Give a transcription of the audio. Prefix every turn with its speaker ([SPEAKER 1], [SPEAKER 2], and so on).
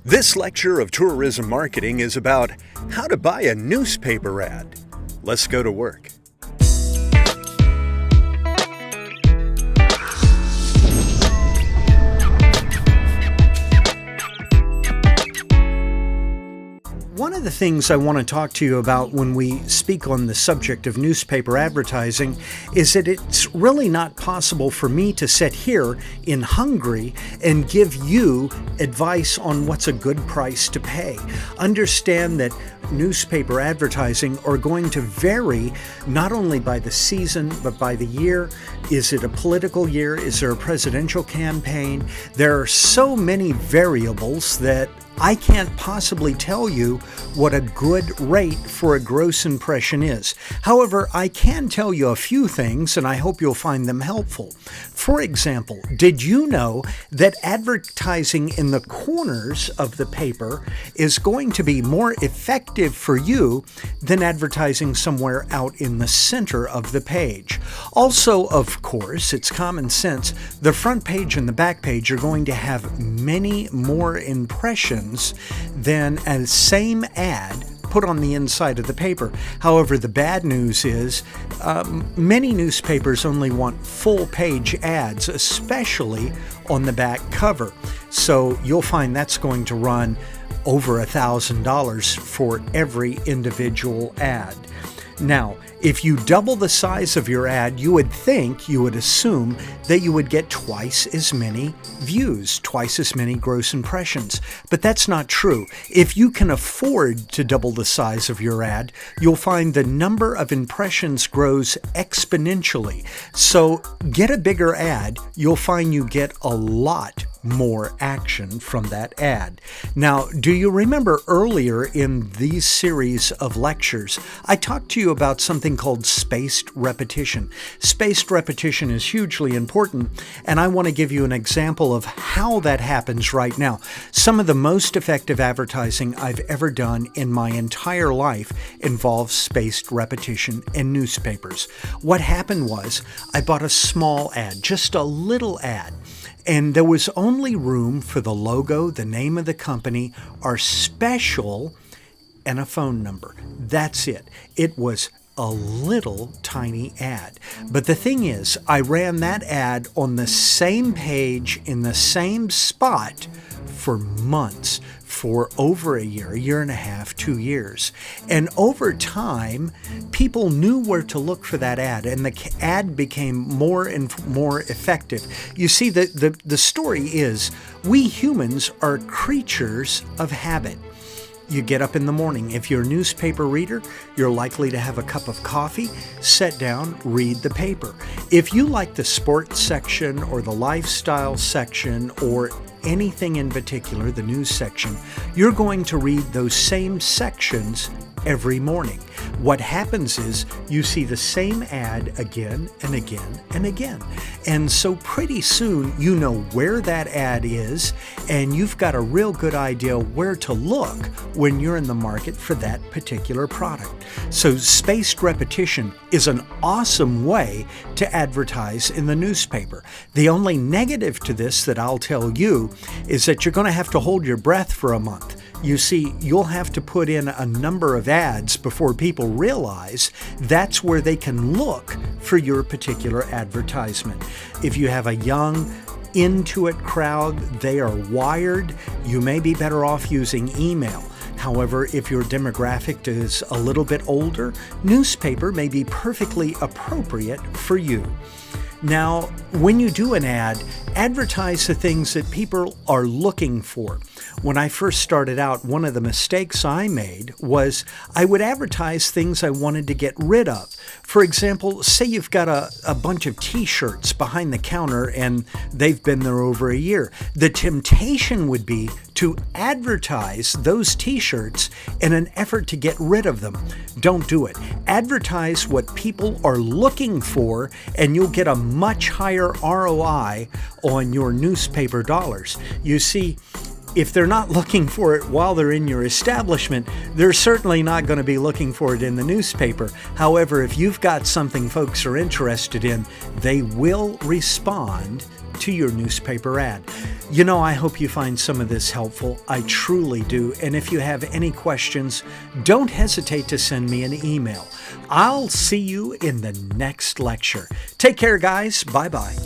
[SPEAKER 1] This lecture of tourism marketing is about how to buy a newspaper ad. Let's go to work.
[SPEAKER 2] One of the things I want to talk to you about when we speak on the subject of newspaper advertising is that it's really not possible for me to sit here in Hungary and give you advice on what's a good price to pay. Understand that newspaper advertising are going to vary not only by the season but by the year. Is it a political year? Is there a presidential campaign? There are so many variables that I can't possibly tell you what a good rate for a gross impression is. However, I can tell you a few things, and I hope you'll find them helpful. For example, did you know that advertising in the corners of the paper is going to be more effective for you than advertising somewhere out in the center of the page? Also, of course, it's common sense, the front page and the back page are going to have many more impressions than a same ad put on the inside of the paper. However, the bad news is many newspapers only want full page ads, especially on the back cover. So you'll find that's going to run over $1,000 for every individual ad. Now, if you double the size of your ad, you would assume that you would get twice as many views, twice as many gross impressions. But that's not true. If you can afford to double the size of your ad, you'll find the number of impressions grows exponentially. So get a bigger ad, you'll find you get a lot more action from that ad. Now, do you remember earlier in these series of lectures, I talked to you about something called spaced repetition. Spaced repetition is hugely important, and I want to give you an example of how that happens right now. Some of the most effective advertising I've ever done in my entire life involves spaced repetition in newspapers. What happened was I bought a small ad, just a little ad, and there was only room for the logo, the name of the company, our special, and a phone number. That's it. It was a little tiny ad. But the thing is, I ran that ad on the same page in the same spot for months, for over a year and a half, 2 years. And over time, people knew where to look for that ad, and the ad became more and more effective. You see, the story is, we humans are creatures of habit. You get up in the morning. If you're a newspaper reader, you're likely to have a cup of coffee, sit down, read the paper. If you like the sports section or the lifestyle section or anything in particular, the news section, you're going to read those same sections every morning. What happens is you see the same ad again and again and again. And so pretty soon you know where that ad is, and you've got a real good idea where to look when you're in the market for that particular product. So spaced repetition is an awesome way to advertise in the newspaper. The only negative to this that I'll tell you is that you're going to have to hold your breath for a month. You see, you'll have to put in a number of ads before people realize that's where they can look for your particular advertisement. If you have a young, into it crowd, they are wired, you may be better off using email. However, if your demographic is a little bit older, newspaper may be perfectly appropriate for you. Now, when you do an ad, advertise the things that people are looking for. When I first started out, one of the mistakes I made was I would advertise things I wanted to get rid of. For example, say you've got a bunch of t-shirts behind the counter and they've been there over a year. The temptation would be to advertise those t-shirts in an effort to get rid of them. Don't do it. Advertise what people are looking for, and you'll get a much higher ROI on your newspaper dollars. You see, if they're not looking for it while they're in your establishment, they're certainly not going to be looking for it in the newspaper. However, if you've got something folks are interested in, they will respond to your newspaper ad. You know, I hope you find some of this helpful. I truly do. And if you have any questions, don't hesitate to send me an email. I'll see you in the next lecture. Take care, guys. Bye-bye.